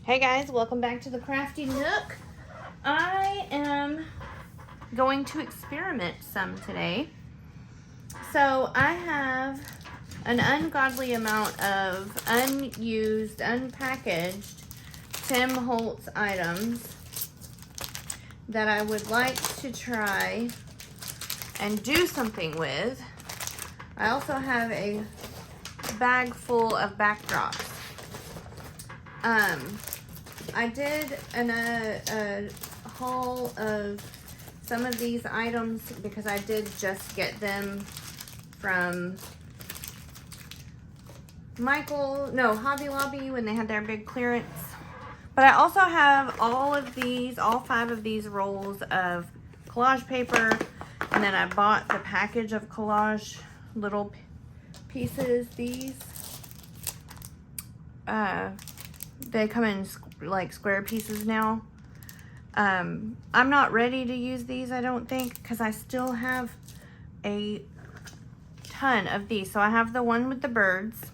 Hey guys, welcome back to the Crafty Nook. I am going to experiment some today. So I have an ungodly amount of unused, unpackaged Tim Holtz items that I would like to try and do something with. I also have a bag full of backdrops. I did a haul of some of these items because I did just get them from Hobby Lobby when they had their big clearance. But I also have all 5 of these rolls of collage paper, and then I bought the package of collage little pieces. These they come in like square pieces now. I'm not ready to use these, I don't think, because I still have a ton of these. So I have the one with the birds.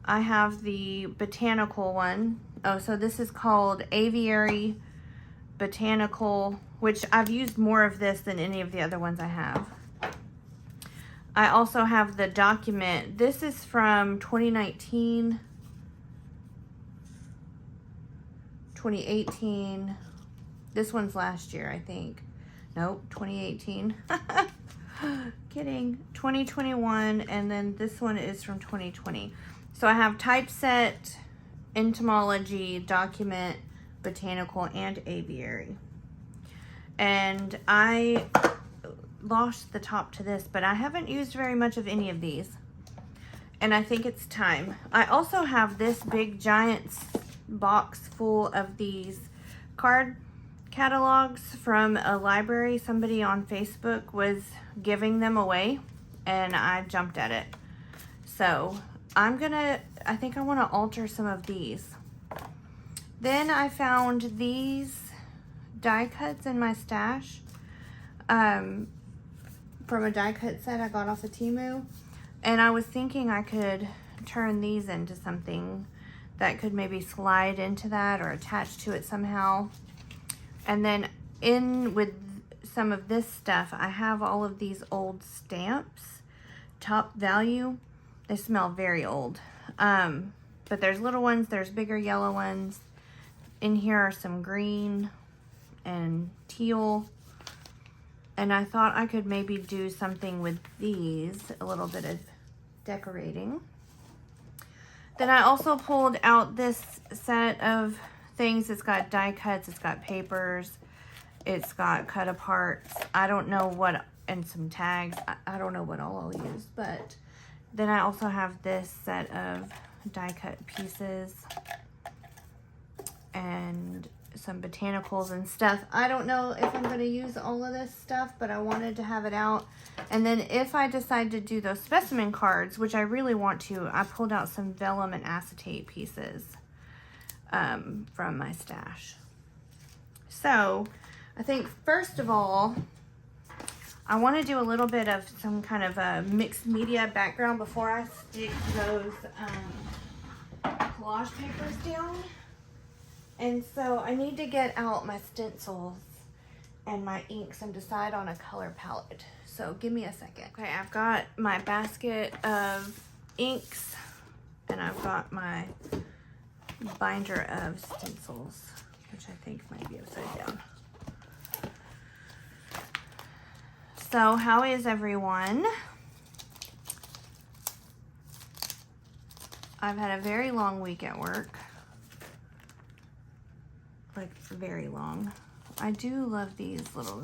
I have the botanical one. Oh, so this is called Aviary Botanical, which I've used more of this than any of the other ones I have. I also have the document. This is from 2019, 2018. This one's last year, I think. Nope, 2018. Kidding. 2021, and then this one is from 2020. So I have typeset, entomology, document, botanical, and aviary. And I lost the top to this, but I haven't used very much of any of these. And I think it's time. I also have this big giant box full of these card catalogs from a library. Somebody on Facebook was giving them away and I jumped at it. So I think I want to alter some of these. Then I found these die cuts in my stash from a die cut set I got off of Temu. And I was thinking I could turn these into something that could maybe slide into that or attach to it somehow. And then in with some of this stuff, I have all of these old stamps, Top Value. They smell very old. But there's little ones, there's bigger yellow ones. In here are some green and teal. And I thought I could maybe do something with these, a little bit of decorating. Then I also pulled out this set of things. It's got die cuts, it's got papers, it's got cut aparts. I don't know what, and some tags. I don't know what all I'll use. But then I also have this set of die cut pieces and some botanicals and stuff. I don't know if I'm going to use all of this stuff, but I wanted to have it out. And then if I decide to do those specimen cards, which I really want to, I pulled out some vellum and acetate pieces from my stash. So I think first of all, I want to do a little bit of some kind of a mixed media background before I stick those collage papers down. And so I need to get out my stencils and my inks and decide on a color palette. So give me a second. Okay, I've got my basket of inks and I've got my binder of stencils, which I think might be upside down. So how is everyone? I've had a very long week at work. Like very long. I do love these little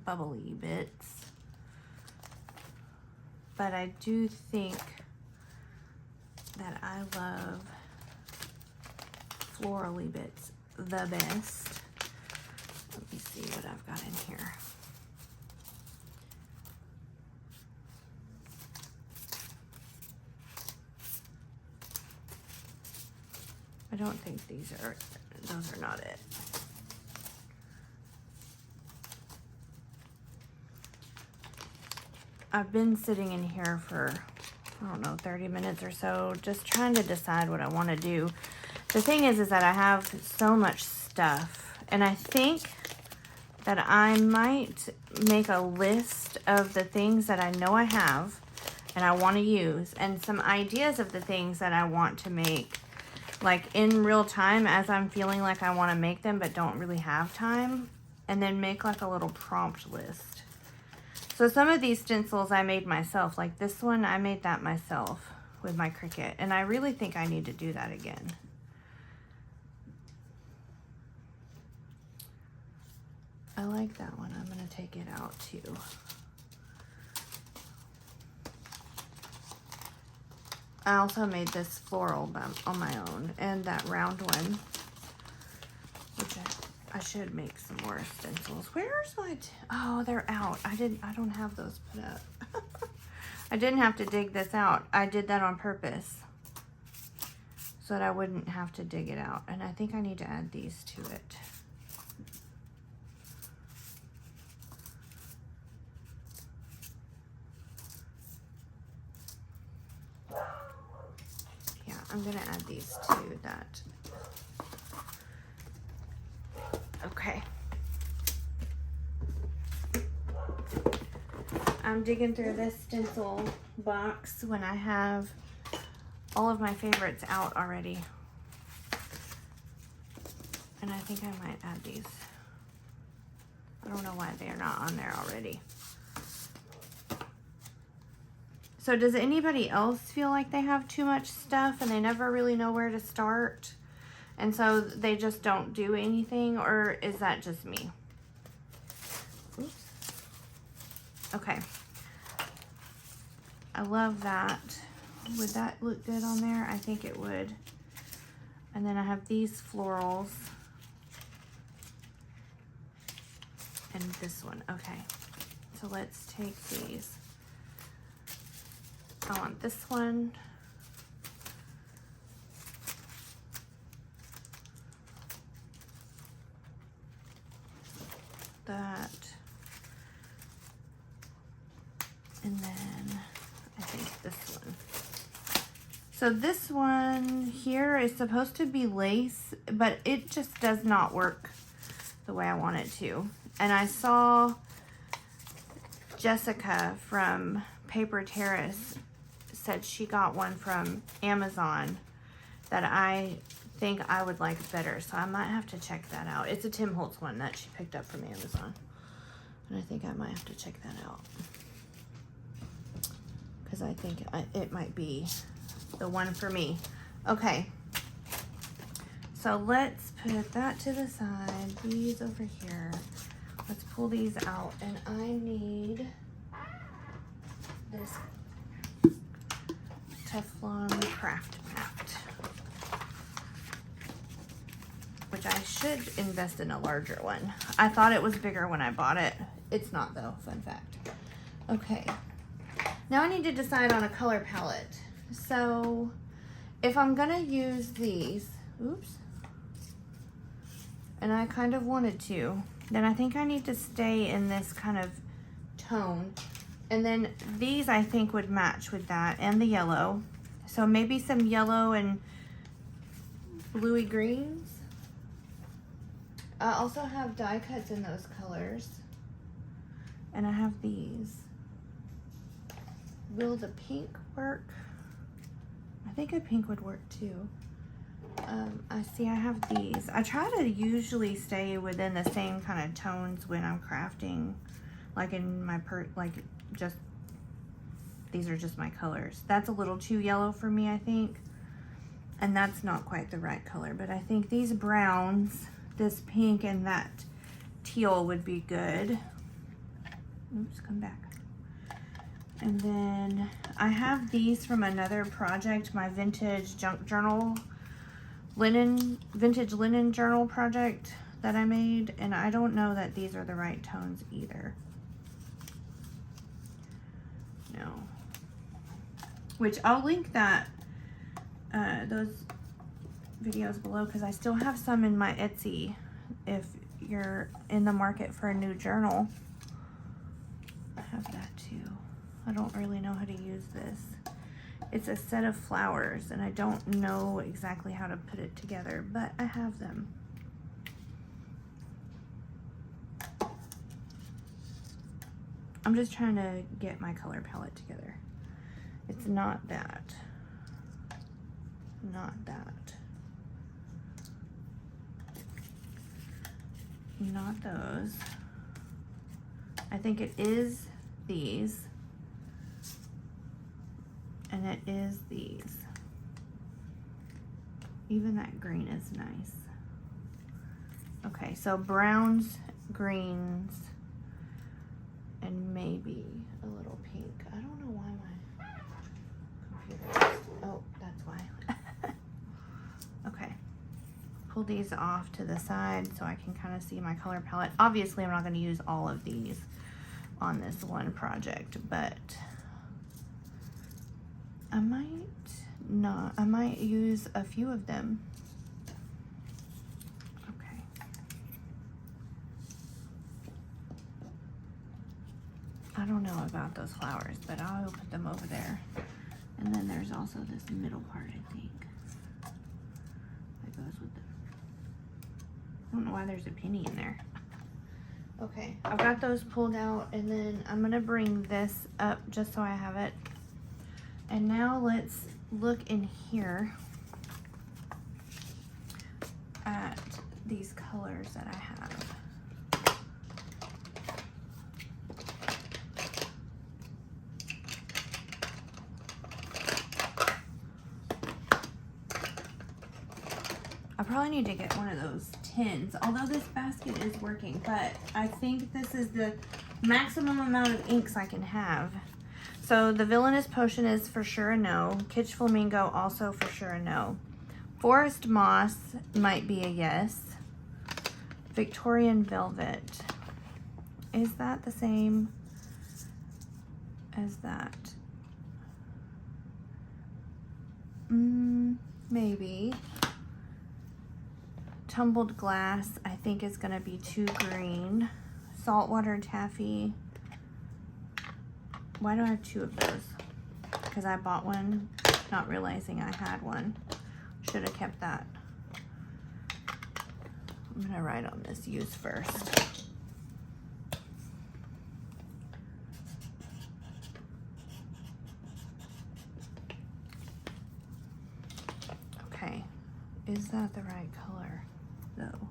bubbly bits, but I do think that I love florally bits the best. Let me see what I've got in here. I don't think those are not it. I've been sitting in here for, I don't know, 30 minutes or so, just trying to decide what I want to do. The thing is that I have so much stuff, and I think that I might make a list of the things that I know I have and I want to use, and some ideas of the things that I want to make, like in real time as I'm feeling like I want to make them but don't really have time, and then make like a little prompt list. So some of these stencils I made myself, like this one, I made that myself with my Cricut, and I really think I need to do that again. I like that one. I'm going to take it out too. I also made this floral on my own, and that round one, which I should make some more stencils. Where's my, oh, they're out. I don't have those put up. I didn't have to dig this out. I did that on purpose so that I wouldn't have to dig it out. And I think I need to add these to it. I'm gonna add these to that. Okay. I'm digging through this stencil box when I have all of my favorites out already. And I think I might add these. I don't know why they're not on there already. So does anybody else feel like they have too much stuff and they never really know where to start, and so they just don't do anything, or is that just me? Oops. Okay. I love that. Would that look good on there? I think it would. And then I have these florals. And this one. Okay. So let's take these. I want this one. That. And then I think this one. So this one here is supposed to be lace, but it just does not work the way I want it to. And I saw Jessica from Paper Terrace said she got one from Amazon that I think I would like better, so I might have to check that out. It's a Tim Holtz one that she picked up from Amazon, and I think I might have to check that out because I think it might be the one for me. Okay, so let's put that to the side, these over here. Let's pull these out, and I need this Teflon craft mat, which I should invest in a larger one. I thought it was bigger when I bought it. It's not though, fun fact. Okay, now I need to decide on a color palette. So if I'm gonna use these, oops, and I kind of wanted to, then I think I need to stay in this kind of tone. And then these I think would match with that and the yellow. So maybe some yellow and bluey greens. I also have die cuts in those colors. And I have these. Will the pink work? I think a pink would work too. I see I have these. I try to usually stay within the same kind of tones when I'm crafting. Like in my just these are just my colors. That's a little too yellow for me, I think, and that's not quite the right color, but I think these browns, this pink and that teal would be good. Oops, come back. And then I have these from another project, my vintage vintage linen journal project that I made, and I don't know that these are the right tones either. No. Which I'll link that those videos below because I still have some in my Etsy if you're in the market for a new journal. I have that too. I don't really know how to use this. It's a set of flowers, and I don't know exactly how to put it together, but I have them. I'm just trying to get my color palette together. It's not that. Not that. Not those. I think it is these. And it is these. Even that green is nice. Okay, so browns, greens, and maybe a little pink. I don't know why my computer is, oh, that's why. Okay, pull these off to the side so I can kind of see my color palette. Obviously, I'm not going to use all of these on this one project, but I might use a few of them. Okay. I don't know about those flowers, but I'll put them over there. And then there's also this middle part, I think, that goes with them. I don't know why there's a penny in there. Okay, I've got those pulled out, and then I'm gonna bring this up just so I have it. And now let's look in here at these colors that I have. I probably need to get one of those tins, although this basket is working, but I think this is the maximum amount of inks I can have. So the Villainous Potion is for sure a no. Kitsch Flamingo also for sure a no. Forest Moss might be a yes. Victorian Velvet. Is that the same as that? Maybe. Tumbled Glass I think is gonna be too green. Saltwater Taffy. Why do I have two of those? Because I bought one not realizing I had one. Should have kept that. I'm gonna write on this use first. Okay, is that the right color though?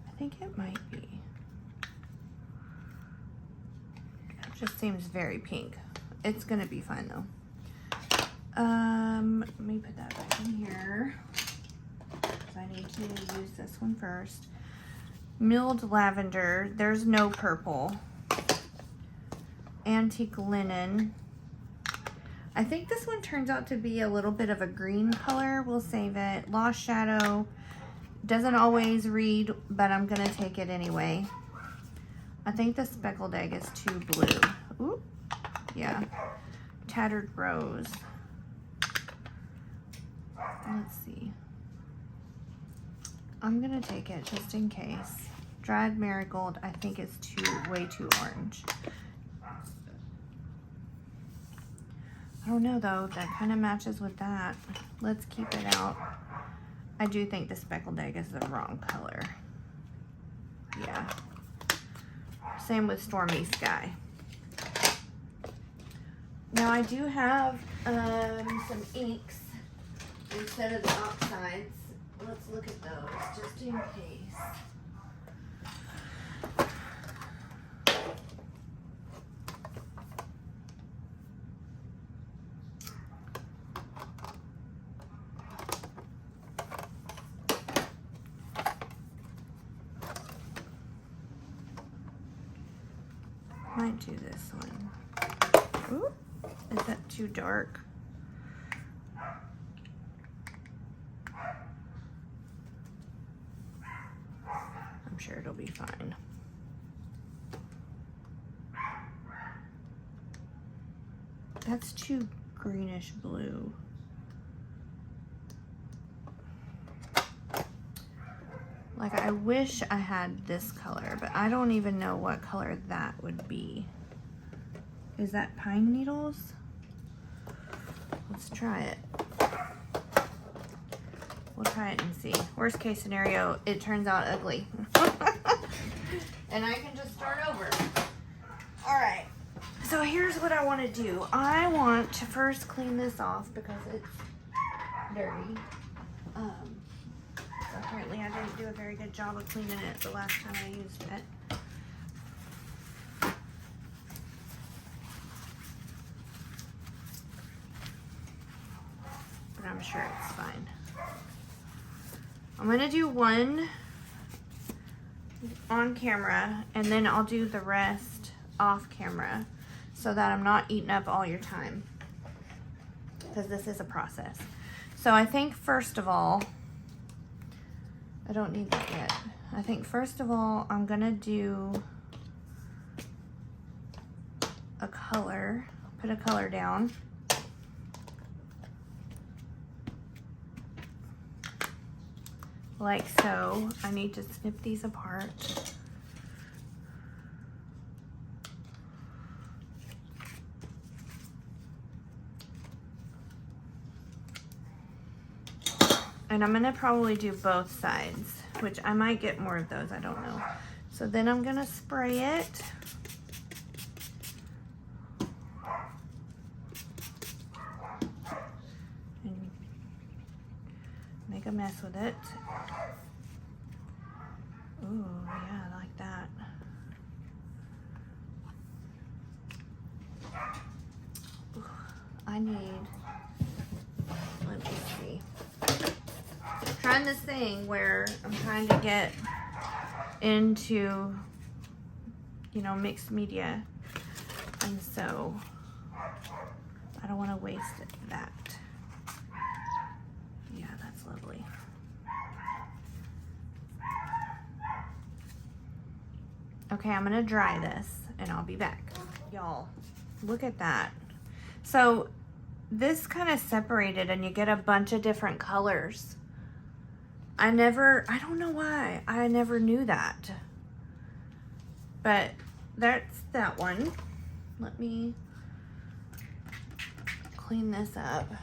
I think it might be. Just seems very pink. It's gonna be fine though. Let me put that back in here. I need to use this one first. Milled Lavender. There's no purple. Antique Linen. I think this one turns out to be a little bit of a green color. We'll save it. Lost Shadow. Doesn't always read, but I'm gonna take it anyway. I think the Speckled Egg is too blue. Ooh, yeah. Tattered Rose. Let's see. I'm gonna take it just in case. Dried Marigold, I think is way too orange. I don't know though, that kind of matches with that. Let's keep it out. I do think the Speckled Egg is the wrong color. Yeah. Same with Stormy Sky. Now I do have some inks instead of the oxides. Let's look at those just in case. Might do this one. Ooh, is that too dark? I'm sure it'll be fine. That's too greenish blue. Like, I wish I had this color, but I don't even know what color that would be. Is that Pine Needles? Let's try it. We'll try it and see. Worst case scenario, it turns out ugly. And I can just start over. All right. So here's what I want to do. I want to first clean this off because it's dirty. So apparently I didn't do a very good job of cleaning it the last time I used it. But I'm sure it's fine. I'm gonna do one on camera and then I'll do the rest off camera so that I'm not eating up all your time, because this is a process. So I think first of all, I don't need that yet. I think first of all, I'm gonna do a color, put a color down. Like so. I need to snip these apart. And I'm gonna probably do both sides, which I might get more of those, I don't know. So then I'm gonna spray it. And make a mess with it. Ooh, yeah, I like that. Ooh, I need, let me see. Trying this thing where I'm trying to get into, you know, mixed media, and so I don't want to waste that. Yeah, that's lovely. Okay, I'm gonna dry this and I'll be back. Y'all, look at that. So this kind of separated and you get a bunch of different colors. I don't know why, I never knew that. But that's that one. Let me clean this up.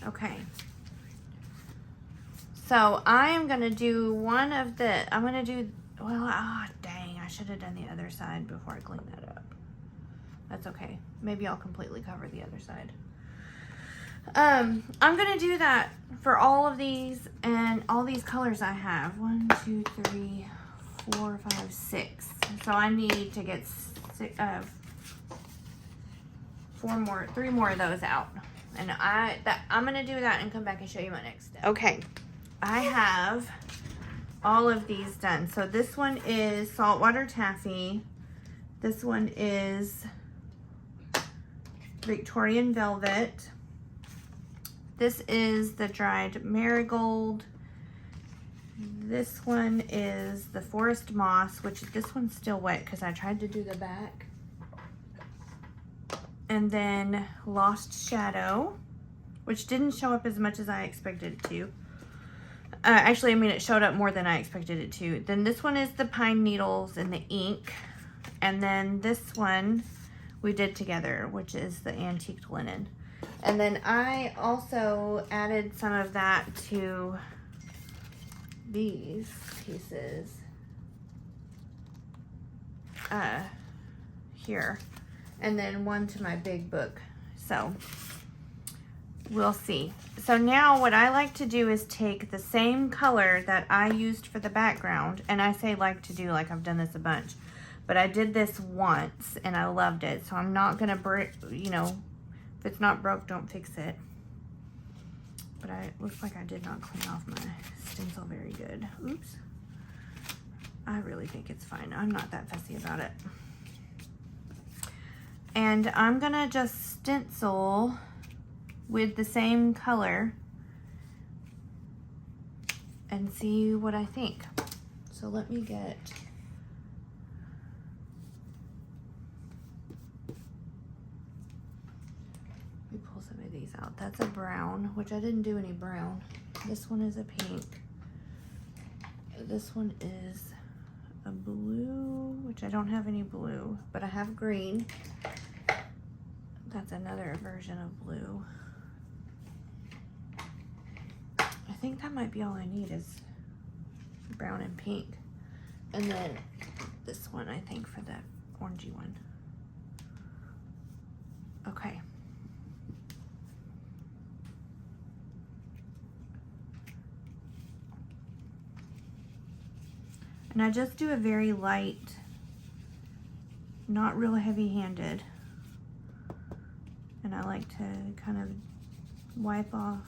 Okay. So I am gonna do one of the, I'm gonna do, well, dang, I should have done the other side before I cleaned that up. That's okay. Maybe I'll completely cover the other side. I'm gonna do that for all of these and all these colors I have. 1, 2, 3, 4, 5, 6. So I need to get 3 more of those out. And I'm gonna do that and come back and show you my next step. Okay, I have all of these done. So this one is saltwater taffy. This one is Victorian velvet. This is the dried marigold. This one is the forest moss, which this one's still wet because I tried to do the back. And then Lost Shadow, which didn't show up as much as I expected it to. Actually, I mean, it showed up more than I expected it to. Then this one is the pine needles and the ink. And then this one we did together, which is the antiqued linen. And then I also added some of that to these pieces here. And then one to my big book. So we'll see. So now what I like to do is take the same color that I used for the background, and I say like to do, like I've done this a bunch, but I did this once and I loved it. So I'm not gonna break, you know, if it's not broke, don't fix it. But it looks like I did not clean off my stencil very good. Oops. I really think it's fine. I'm not that fussy about it. And I'm gonna just stencil with the same color and see what I think. So let me get, let me pull some of these out. That's a brown, which I didn't do any brown. This one is a pink. this one is a blue, which I don't have any blue, but I have green. That's another version of blue. I think that might be all I need is brown and pink. And then this one, I think, for the orangey one. Okay. And I just do a very light, not real heavy-handed. And I like to kind of wipe off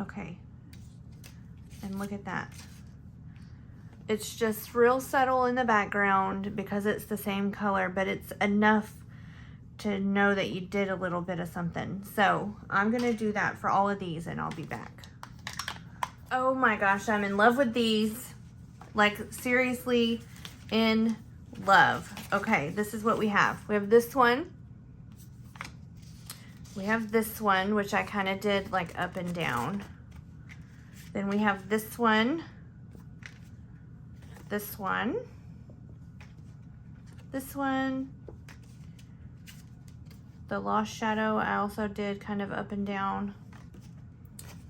okay. And look at that. It's just real subtle in the background because it's the same color, but it's enough to know that you did a little bit of something. So I'm gonna do that for all of these and I'll be back. Oh my gosh, I'm in love with these. Like seriously in love. Okay, this is what we have. We have this one. We have this one, which I kind of did like up and down. Then we have this one, this one, this one. The Lost Shadow, I also did kind of up and down.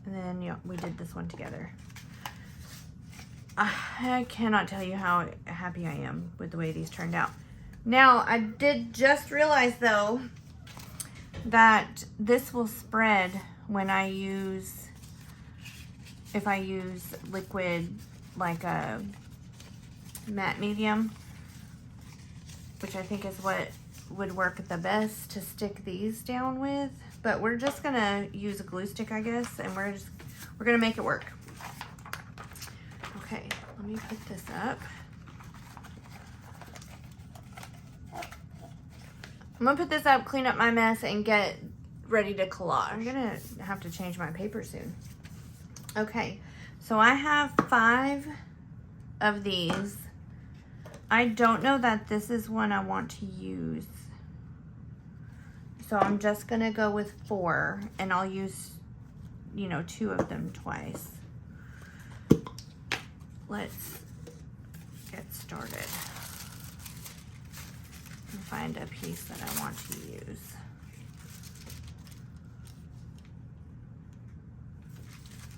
And then yeah, we did this one together. I cannot tell you how happy I am with the way these turned out. Now, I did just realize though, that this will spread when I use, if I use liquid like a matte medium, which I think is what would work the best to stick these down with. But we're just gonna use a glue stick, I guess, and we're gonna make it work. Okay, let me put this up. I'm gonna put this up, clean up my mess, and get ready to collage. I'm gonna have to change my paper soon. Okay, so I have 5 of these. I don't know that this is one I want to use. So I'm just gonna go with 4, and I'll use, you know, 2 of them twice. Let's get started. And find a piece that I want to use.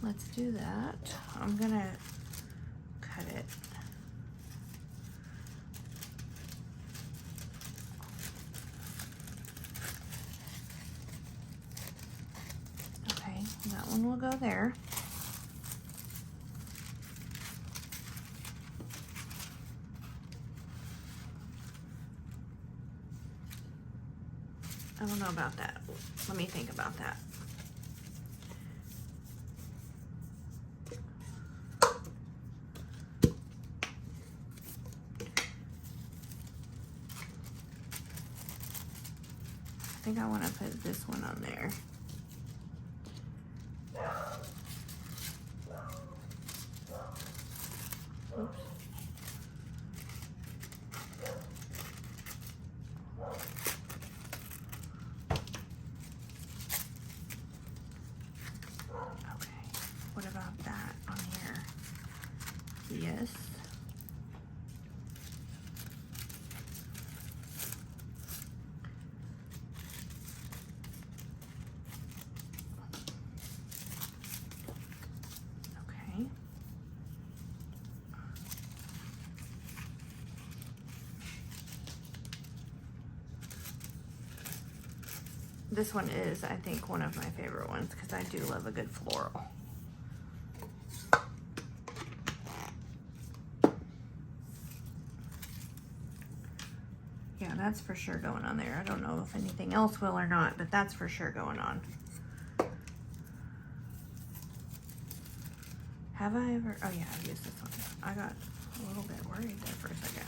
Let's do that. I'm gonna cut it. Okay, that one will go there. I don't know about that. Let me think about that. I think I want to put this one on there. Oops. What about that on here? Yes. Okay. This one is, I think, one of my favorite ones because I do love a good floral. Yeah, that's for sure going on there. I don't know if anything else will or not, but that's for sure going on. Have I ever? Oh yeah, I've used this one. I got a little bit worried there for a second.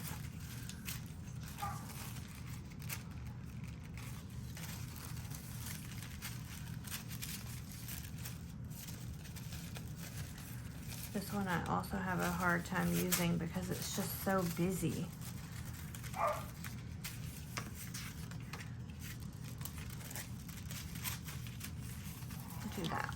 This one I also have a hard time using because it's just so busy. Do that.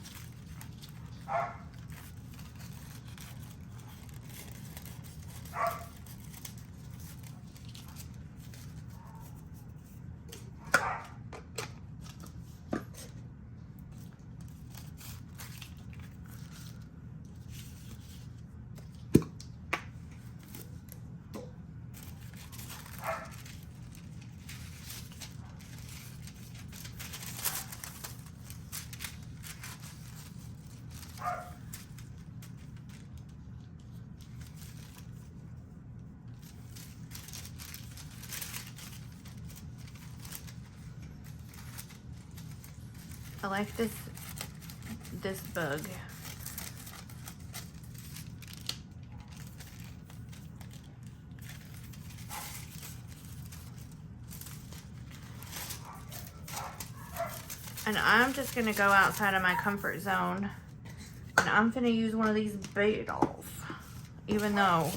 I like this bug. And I'm just gonna go outside of my comfort zone, and I'm gonna use one of these beetles, even though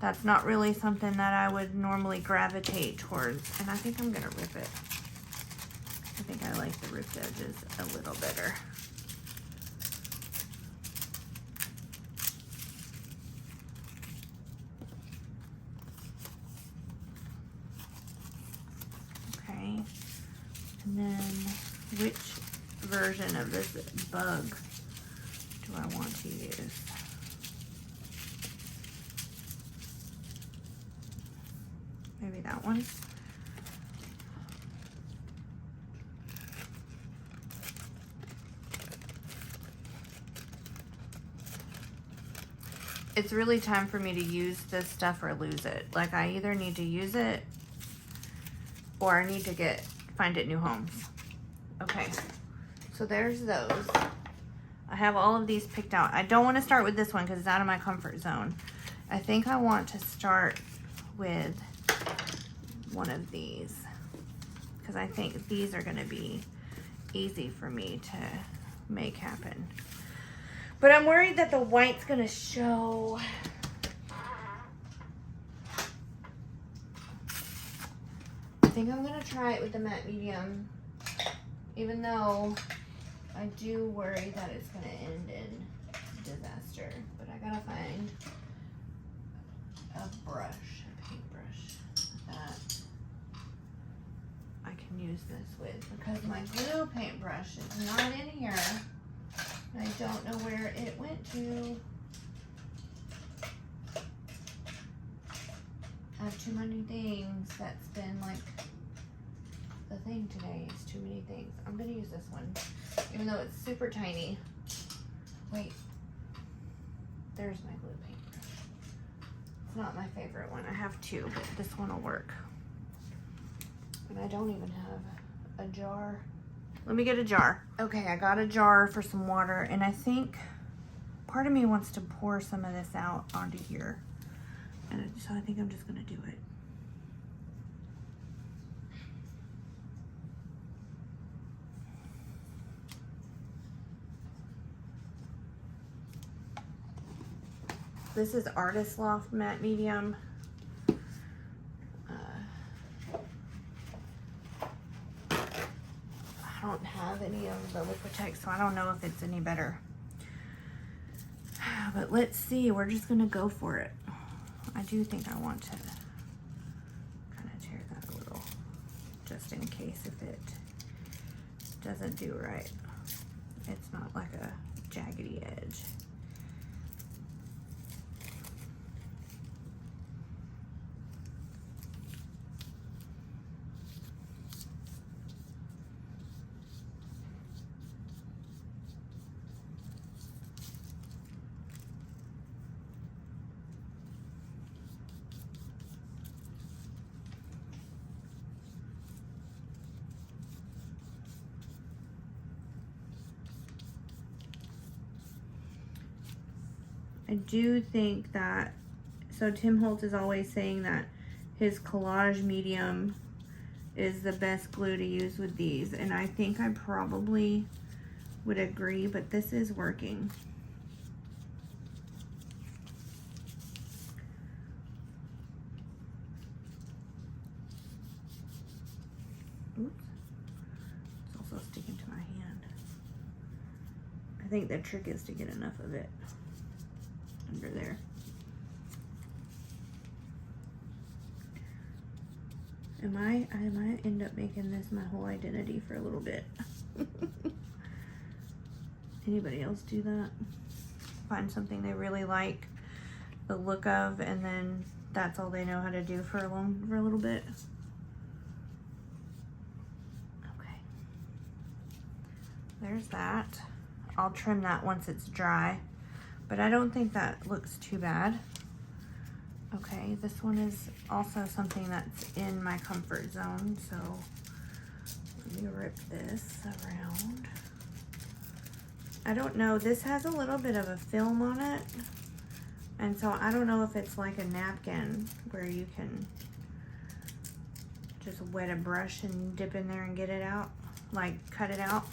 that's not really something that I would normally gravitate towards. And I think I'm gonna rip it. I think I like the ripped edges a little better. Okay, and then which version of this bug do I want to use? Maybe that one. It's really time for me to use this stuff or lose it. Like, I either need to use it or I need to find it new homes. Okay, so there's those. I have all of these picked out. I don't want to start with this one because it's out of my comfort zone. I think I want to start with one of these because I think these are going to be easy for me to make happen. But I'm worried that the white's gonna show. I think I'm gonna try it with the matte medium, even though I do worry that it's gonna end in disaster. But I gotta find a brush, a paintbrush that I can use this with, because my glue paintbrush is not in here. I don't know where it went to. I have too many things. That's been like the thing today. It's too many things. I'm gonna use this one, even though it's super tiny. Wait, there's my glue paintbrush. It's not my favorite one. I have two, but this one will work. And I don't even have a jar. Let me get a jar. Okay, I got a jar for some water, and I think part of me wants to pour some of this out onto here. And so I think I'm just gonna do it. This is Artist Loft Matte Medium. I don't have any of the Liquitex, so I don't know if it's any better. But let's see, we're just gonna go for it. I do think I want to kind of tear that a little, just in case if it doesn't do right. It's not like a jaggedy edge. I do think that, so Tim Holtz is always saying that his collage medium is the best glue to use with these, and I think I probably would agree, but this is working. Oops. It's also sticking to my hand. I think the trick is to get enough of it under there. I might end up making this my whole identity for a little bit. Anybody else do that? Find something they really like the look of, and then that's all they know how to do for a little bit. Okay. There's that. I'll trim that once it's dry, but I don't think that looks too bad. Okay, this one is also something that's in my comfort zone, so let me rip this around. I don't know, this has a little bit of a film on it, and so I don't know if it's like a napkin where you can just wet a brush and dip in there and get it out, like cut it out.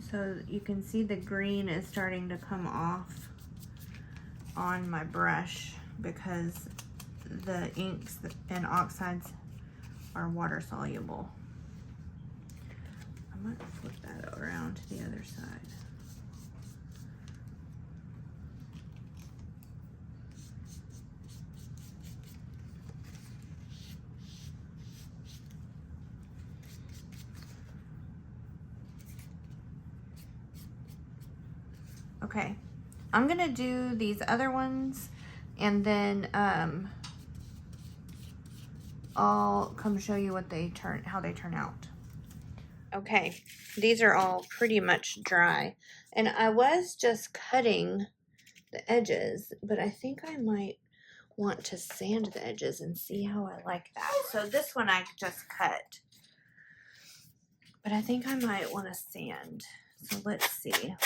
So you can see the green is starting to come off on my brush because the inks and oxides are water soluble. I might flip that around to the other side. Okay, I'm gonna do these other ones and then I'll come show you what they how they turn out. Okay, these are all pretty much dry, and I was just cutting the edges, but I think I might want to sand the edges and see how I like that. So this one I just cut, but I think I might want to sand. So let's see.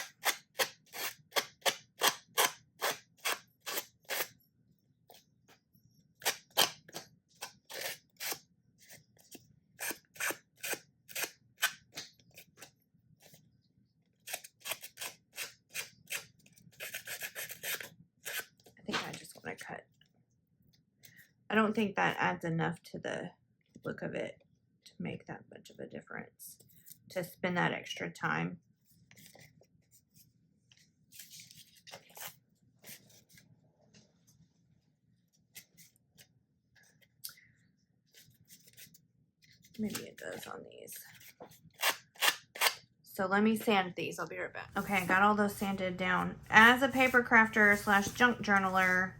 I don't think that adds enough to the look of it to make that much of a difference, to spend that extra time. Maybe it does on these. So let me sand these. I'll be right back. Okay, I got all those sanded down. As a paper crafter / junk journaler,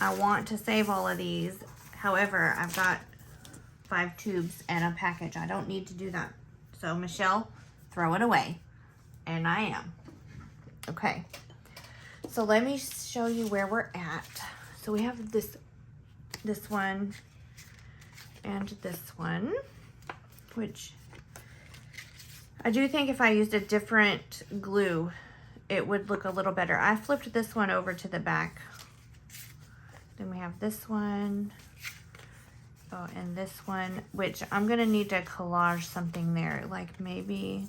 I want to save all of these. However, I've got 5 tubes and a package. I don't need to do that. So Michelle, throw it away. And I am. Okay. So let me show you where we're at. So we have this one and this one, which I do think if I used a different glue, it would look a little better. I flipped this one over to the back. Then we have this one. Oh, and this one, which I'm gonna need to collage something there, like maybe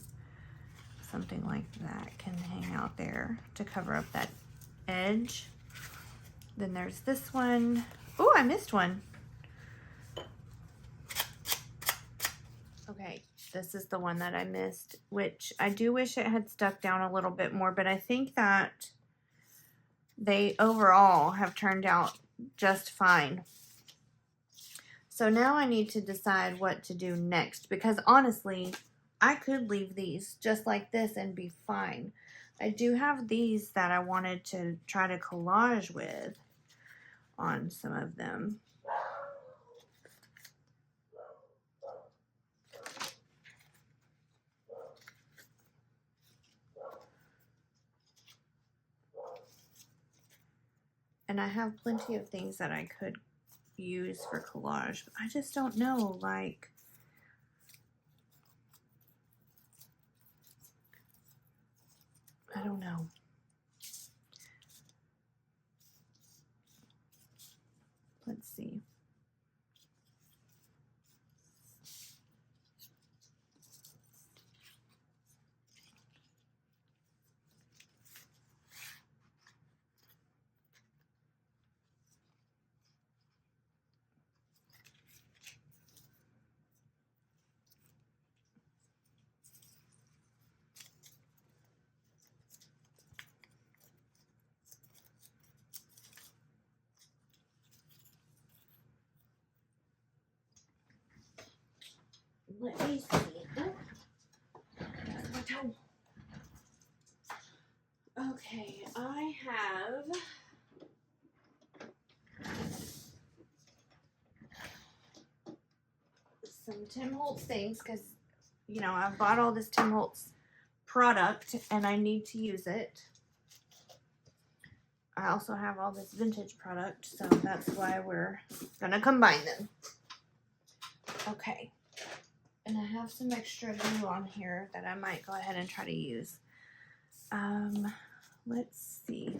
something like that can hang out there to cover up that edge. Then there's this one. Oh, I missed one. Okay, This is the one that I missed, which I do wish it had stuck down a little bit more, but I think that they overall have turned out just fine. So now I need to decide what to do next, because honestly, I could leave these just like this and be fine. I do have these that I wanted to try to collage with on some of them. And I have plenty of things that I could use for collage, but I just don't know, like, I don't know. Let's see. Let me see. There's my towel. Okay, I have some Tim Holtz things because, you know, I've bought all this Tim Holtz product and I need to use it. I also have all this vintage product, so that's why we're gonna combine them. Okay. And I have some extra glue on here that I might go ahead and try to use. Let's see.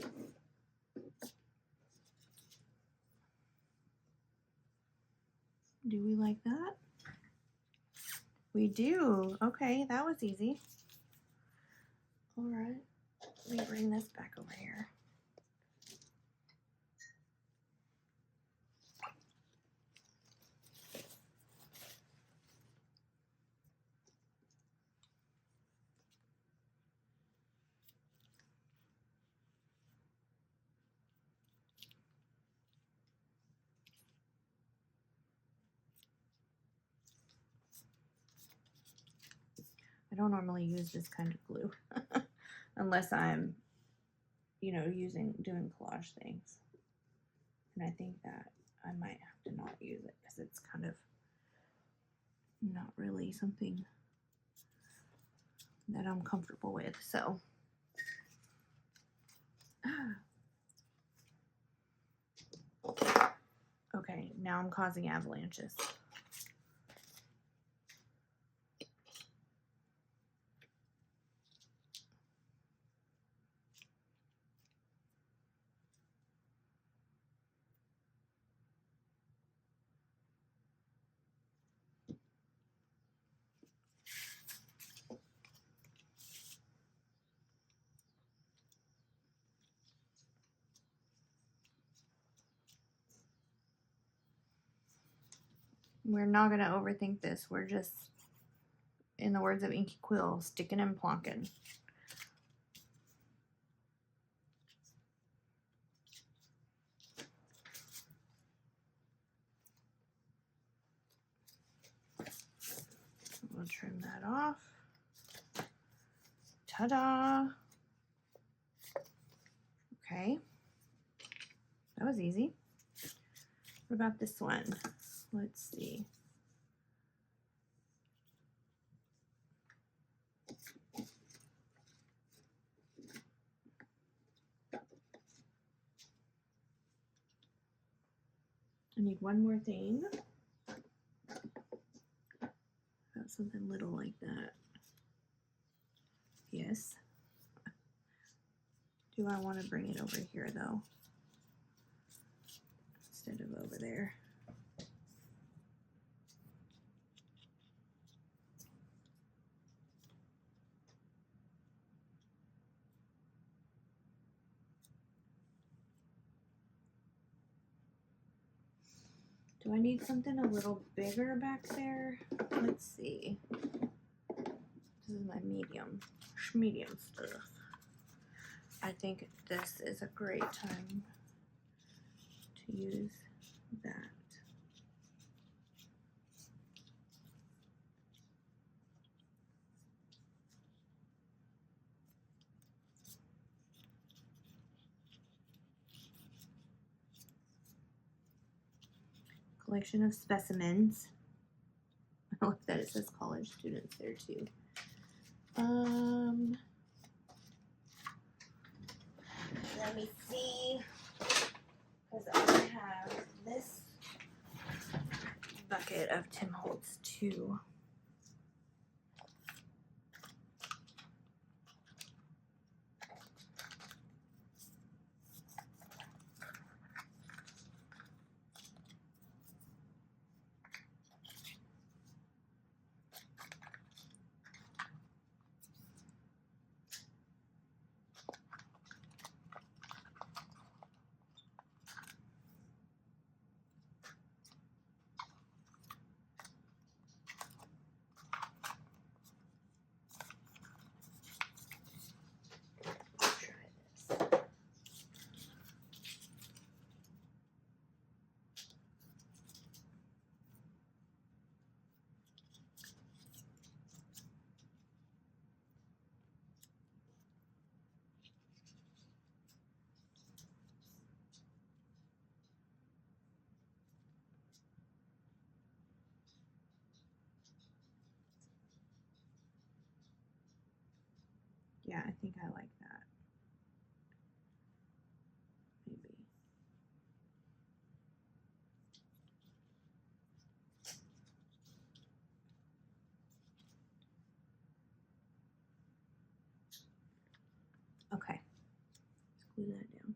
Do we like that? We do. Okay, that was easy. All right, let me bring this back over here. I don't normally use this kind of glue unless I'm, you know, doing collage things. And I think that I might have to not use it because it's kind of not really something that I'm comfortable with. So, okay, now I'm causing avalanches. We're not going to overthink this. We're just, in the words of Inky Quill, sticking and plonking. We'll trim that off. Ta-da! Okay. That was easy. What about this one? Let's see. I need one more thing. Got something little like that. Yes. Do I want to bring it over here though? Instead of over there. Do I need something a little bigger back there? Let's see. This is my medium stuff. I think this is a great time to use that. Collection of specimens. I like that it says college students there too. Let me see, because I have this bucket of Tim Holtz too. Yeah, I think I like that. Maybe. Okay. Let's glue that down.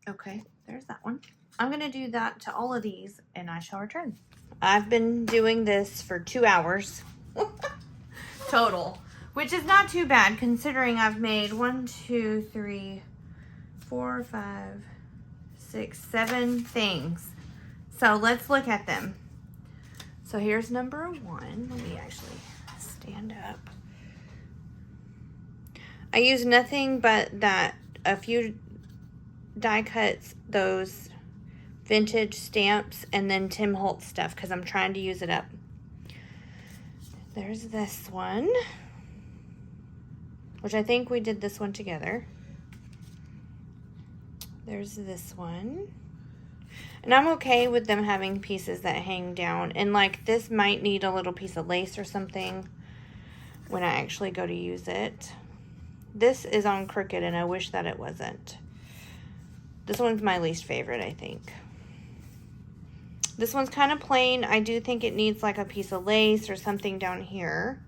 Okay, there's that one. I'm gonna do that to all of these and I shall return. I've been doing this for 2 hours total, which is not too bad considering I've made 1, 2, 3, 4, 5, 6, 7 things. So let's look at them. So here's number 1. Let me actually stand up. I use nothing but that, a few die cuts, those vintage stamps, and then Tim Holtz stuff because I'm trying to use it up. There's this one, which I think we did this one together. There's this one. And I'm okay with them having pieces that hang down. And like this might need a little piece of lace or something when I actually go to use it. This is on crooked and I wish that it wasn't. This one's my least favorite, I think. This one's kind of plain. I do think it needs like a piece of lace or something down here.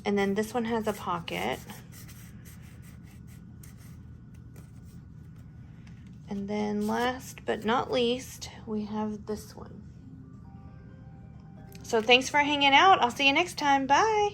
And then this one has a pocket. And then last but not least, we have this one. So thanks for hanging out. I'll see you next time. Bye.